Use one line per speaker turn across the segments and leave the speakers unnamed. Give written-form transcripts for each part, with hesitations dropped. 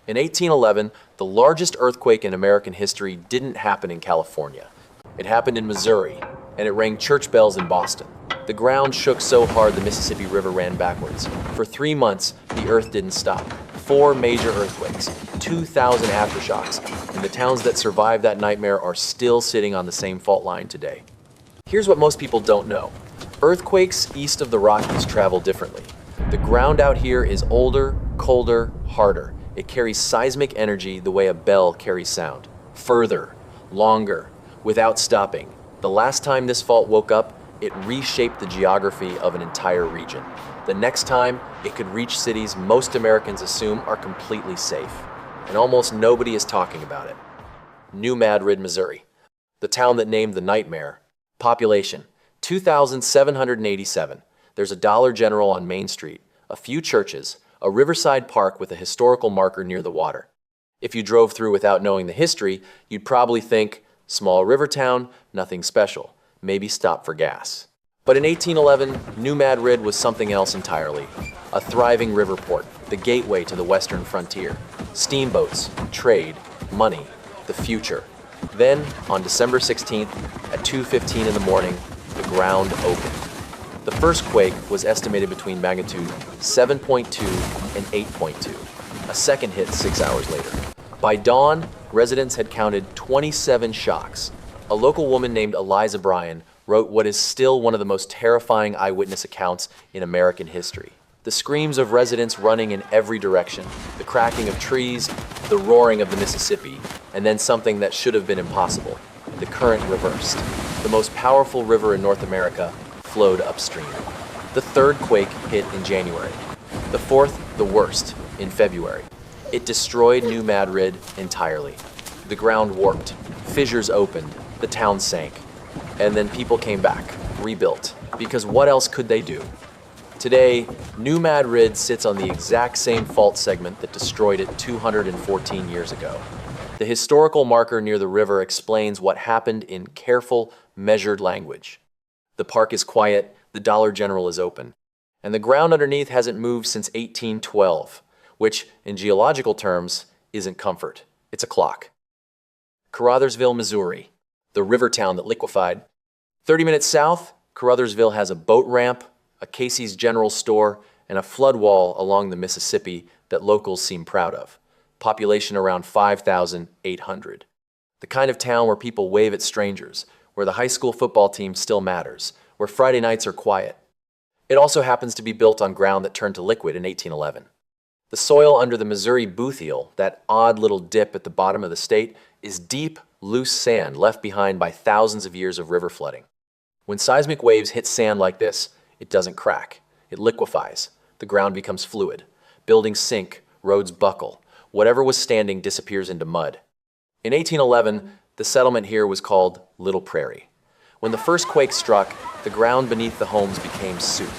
In 1811, the largest earthquake in American history didn't happen in California. It happened in Missouri, and it rang church bells in Boston. The ground shook so hard the Mississippi River ran backwards. For 3 months, the earth didn't stop. 4 major earthquakes, 2,000 aftershocks, and the towns that survived that nightmare are still sitting on the same fault line today. Here's what most people don't know. Earthquakes east of the Rockies travel differently. The ground out here is older, colder, harder. It carries seismic energy the way a bell carries sound. Further, longer, without stopping. The last time this fault woke up, it reshaped the geography of an entire region. The next time, it could reach cities most Americans assume are completely safe. And almost nobody is talking about it. New Madrid, Missouri. The town that named the nightmare. Population, 2,787. There's a Dollar General on Main Street, a few churches, a riverside park with a historical marker near the water. If you drove through without knowing the history, you'd probably think, small river town, nothing special, maybe stop for gas. But in 1811, New Madrid was something else entirely. A thriving river port, the gateway to the western frontier. Steamboats, trade, money, the future. Then, on December 16th, at 2:15 in the morning, the ground opened. The first quake was estimated between magnitude 7.2 and 8.2. A second hit 6 hours later. By dawn, residents had counted 27 shocks. A local woman named Eliza Bryan wrote what is still one of the most terrifying eyewitness accounts in American history. The screams of residents running in every direction, the cracking of trees, the roaring of the Mississippi, and then something that should have been impossible. The current reversed. The most powerful river in North America flowed upstream. The third quake hit in January. The fourth, the worst, in February. It destroyed New Madrid entirely. The ground warped, fissures opened, the town sank. And then people came back, rebuilt, because what else could they do? Today, New Madrid sits on the exact same fault segment that destroyed it 214 years ago. The historical marker near the river explains what happened in careful, measured language. The park is quiet, the Dollar General is open, and the ground underneath hasn't moved since 1812, which, in geological terms, isn't comfort. It's a clock. CARUTHERSVILLE, Missouri, the river town that liquefied. 30 minutes south, CARUTHERSVILLE has a boat ramp, a Casey's General Store, and a flood wall along the Mississippi that locals seem proud of. Population around 5,800. The kind of town where people wave at strangers, where the high school football team still matters, where Friday nights are quiet. It also happens to be built on ground that turned to liquid in 1811. The soil under the Missouri Bootheel, that odd little dip at the bottom of the state, is deep, loose sand left behind by thousands of years of river flooding. When seismic waves hit sand like this, it doesn't crack. It liquefies. The ground becomes fluid. Buildings sink, roads buckle. Whatever was standing disappears into mud. In 1811, the settlement here was called Little Prairie. When the first quake struck, the ground beneath the homes became soup.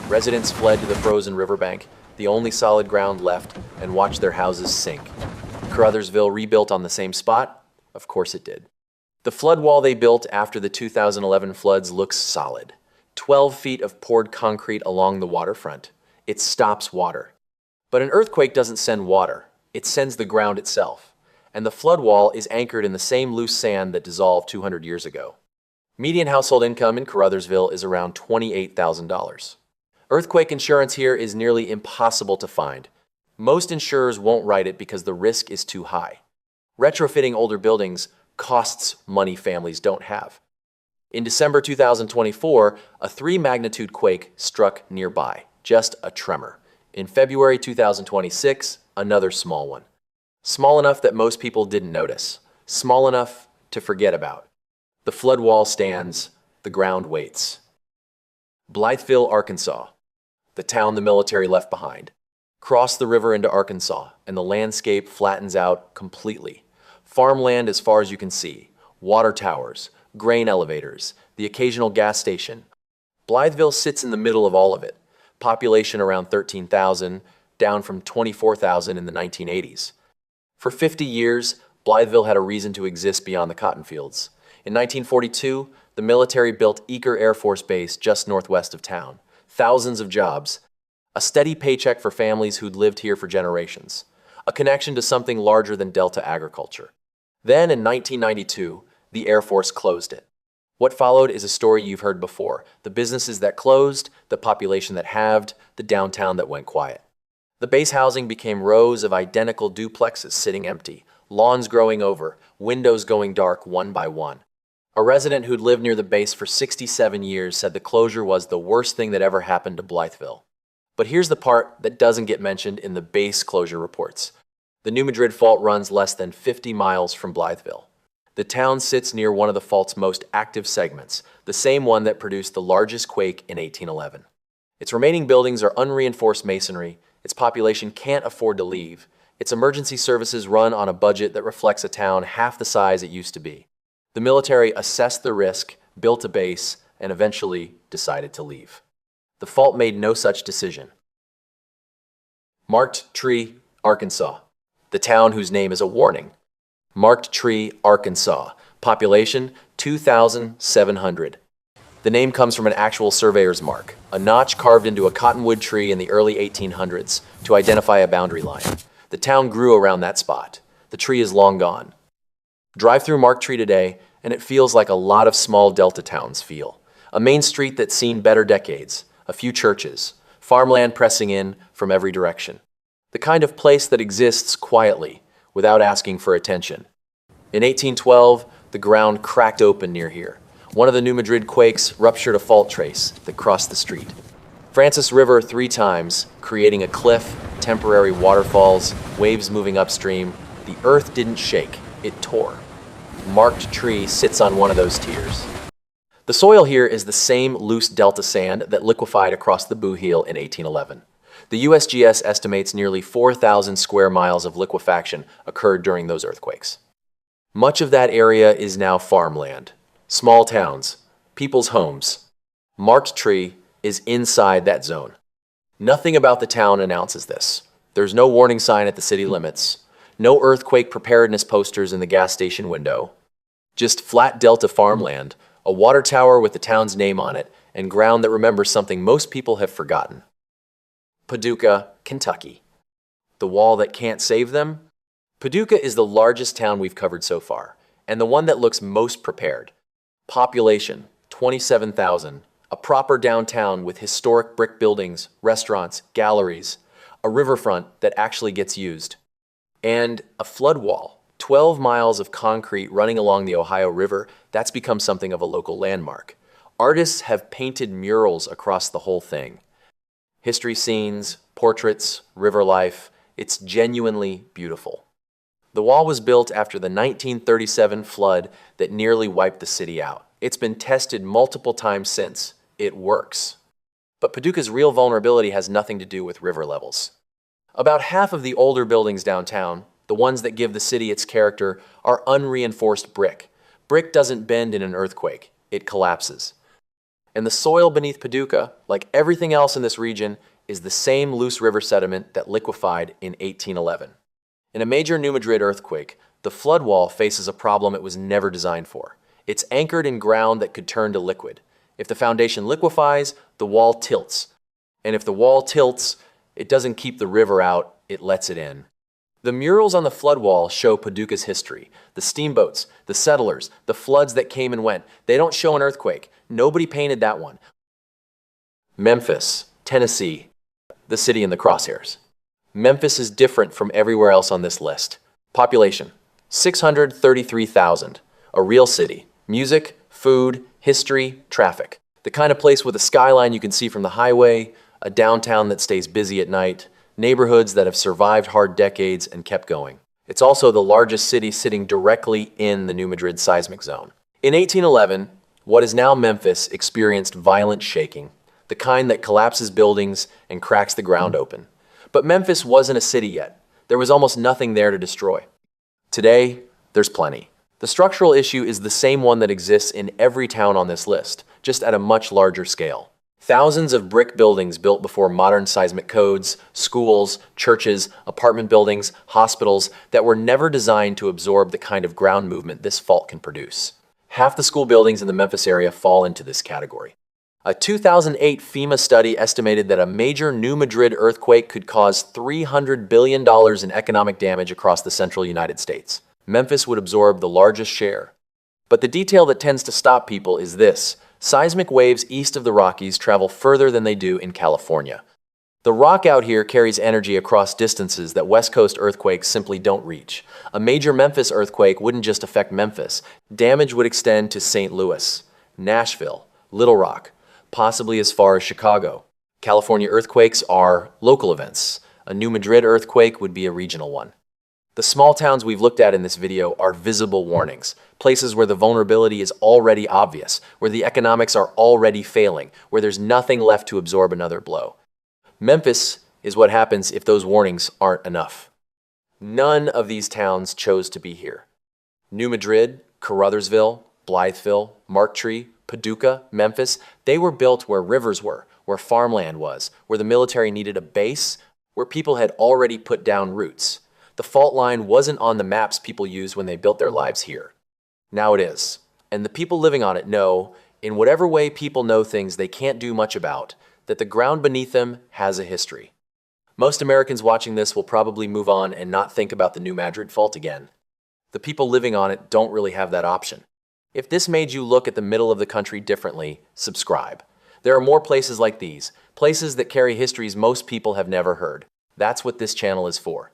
Residents fled to the frozen riverbank, the only solid ground left, and watched their houses sink. CARUTHERSVILLE rebuilt on the same spot? Of course it did. The flood wall they built after the 2011 floods looks solid. 12 feet of poured concrete along the waterfront. It stops water. But an earthquake doesn't send water. It sends the ground itself. And the flood wall is anchored in the same loose sand that dissolved 200 years ago. Median household income in CARUTHERSVILLE is around $28,000. Earthquake insurance here is nearly impossible to find. Most insurers won't write it because the risk is too high. Retrofitting older buildings costs money families don't have. In December 2024, a 3-magnitude quake struck nearby, just a tremor. In February 2026, another small one. Small enough that most people didn't notice. Small enough to forget about. The flood wall stands, the ground waits. BLYTHEVILLE, Arkansas, the town the military left behind. Cross the river into Arkansas, and the landscape flattens out completely. Farmland as far as you can see, water towers, grain elevators, the occasional gas station. BLYTHEVILLE sits in the middle of all of it. Population around 13,000, down from 24,000 in the 1980s. For 50 years, BLYTHEVILLE had a reason to exist beyond the cotton fields. In 1942, the military built Eaker Air Force Base just northwest of town. Thousands of jobs. A steady paycheck for families who'd lived here for generations. a connection to something larger than Delta agriculture. Then in 1992, the Air Force closed it. What followed is a story you've heard before: the businesses that closed, the population that halved, the downtown that went quiet. The base housing became rows of identical duplexes sitting empty, lawns growing over, windows going dark one by one. A resident who'd lived near the base for 67 years said the closure was the worst thing that ever happened to Blytheville. But here's the part that doesn't get mentioned in the base closure reports. The New Madrid Fault runs less than 50 miles from Blytheville. The town sits near one of the fault's most active segments, the same one that produced the largest quake in 1811. Its remaining buildings are unreinforced masonry, its population can't afford to leave, its emergency services run on a budget that reflects a town half the size it used to be. The military assessed the risk, built a base, and eventually decided to leave. The fault made no such decision. Marked Tree, Arkansas. The town whose name is a warning. Marked Tree, Arkansas. Population 2,700. The name comes from an actual surveyor's mark, a notch carved into a cottonwood tree in the early 1800s to identify a boundary line. The town grew around that spot. The tree is long gone. Drive through Marked Tree today, and it feels like a lot of small Delta towns feel. A main street that's seen better decades, a few churches, farmland pressing in from every direction. The kind of place that exists quietly, without asking for attention. In 1812, the ground cracked open near here. One of the New Madrid quakes ruptured a fault trace that crossed the street. Francis River 3 times, creating a cliff, temporary waterfalls, waves moving upstream. The earth didn't shake, it tore. Marked Tree sits on one of those tiers. The soil here is the same loose delta sand that liquefied across the Booheel in 1811. The USGS estimates nearly 4,000 square miles of liquefaction occurred during those earthquakes. Much of that area is now farmland, small towns, people's homes. Marked Tree is inside that zone. Nothing about the town announces this. There's no warning sign at the city limits, no earthquake preparedness posters in the gas station window, just flat delta farmland, a water tower with the town's name on it, and ground that remembers something most people have forgotten. Paducah, Kentucky. The wall that can't save them? Paducah is the largest town we've covered so far, and the one that looks most prepared. Population, 27,000. A proper downtown with historic brick buildings, restaurants, galleries, a riverfront that actually gets used, and a flood wall, 12 miles of concrete running along the Ohio River. That's become something of a local landmark. Artists have painted murals across the whole thing. History scenes, portraits, river life. It's genuinely beautiful. The wall was built after the 1937 flood that nearly wiped the city out. It's been tested multiple times since. It works. But Paducah's real vulnerability has nothing to do with river levels. About half of the older buildings downtown, the ones that give the city its character, are unreinforced brick. Brick doesn't bend in an earthquake. It collapses. And the soil beneath Paducah, like everything else in this region, is the same loose river sediment that liquefied in 1811. In a major New Madrid earthquake, the flood wall faces a problem it was never designed for. It's anchored in ground that could turn to liquid. If the foundation liquefies, the wall tilts. And if the wall tilts, it doesn't keep the river out, it lets it in. The murals on the flood wall show Paducah's history. The steamboats, the settlers, the floods that came and went. They don't show an earthquake. Nobody painted that one. Memphis, Tennessee, the city in the crosshairs. Memphis is different from everywhere else on this list. Population, 633,000. A real city. Music, food, history, traffic. The kind of place with a skyline you can see from the highway, a downtown that stays busy at night, neighborhoods that have survived hard decades and kept going. It's also the largest city sitting directly in the New Madrid seismic zone. In 1811, what is now Memphis experienced violent shaking, the kind that collapses buildings and cracks the ground open. But Memphis wasn't a city yet. There was almost nothing there to destroy. Today, there's plenty. The structural issue is the same one that exists in every town on this list, just at a much larger scale. Thousands of brick buildings built before modern seismic codes, schools, churches, apartment buildings, hospitals that were never designed to absorb the kind of ground movement this fault can produce. Half the school buildings in the Memphis area fall into this category. A 2008 FEMA study estimated that a major New Madrid earthquake could cause $300 billion in economic damage across the central United States. Memphis would absorb the largest share. But the detail that tends to stop people is this: seismic waves east of the Rockies travel further than they do in California. The rock out here carries energy across distances that West Coast earthquakes simply don't reach. A major Memphis earthquake wouldn't just affect Memphis. Damage would extend to St. Louis, Nashville, Little Rock, possibly as far as Chicago. California earthquakes are local events. A New Madrid earthquake would be a regional one. The small towns we've looked at in this video are visible warnings, places where the vulnerability is already obvious, where the economics are already failing, where there's nothing left to absorb another blow. Memphis is what happens if those warnings aren't enough. None of these towns chose to be here. New Madrid, CARUTHERSVILLE, BLYTHEVILLE, Marktree, Paducah, Memphis, they were built where rivers were, where farmland was, where the military needed a base, where people had already put down roots. The fault line wasn't on the maps people used when they built their lives here. Now it is. And the people living on it know, in whatever way people know things they can't do much about, that the ground beneath them has a history. Most Americans watching this will probably move on and not think about the New Madrid fault again. The people living on it don't really have that option. If this made you look at the middle of the country differently, subscribe. There are more places like these, places that carry histories most people have never heard. That's what this channel is for.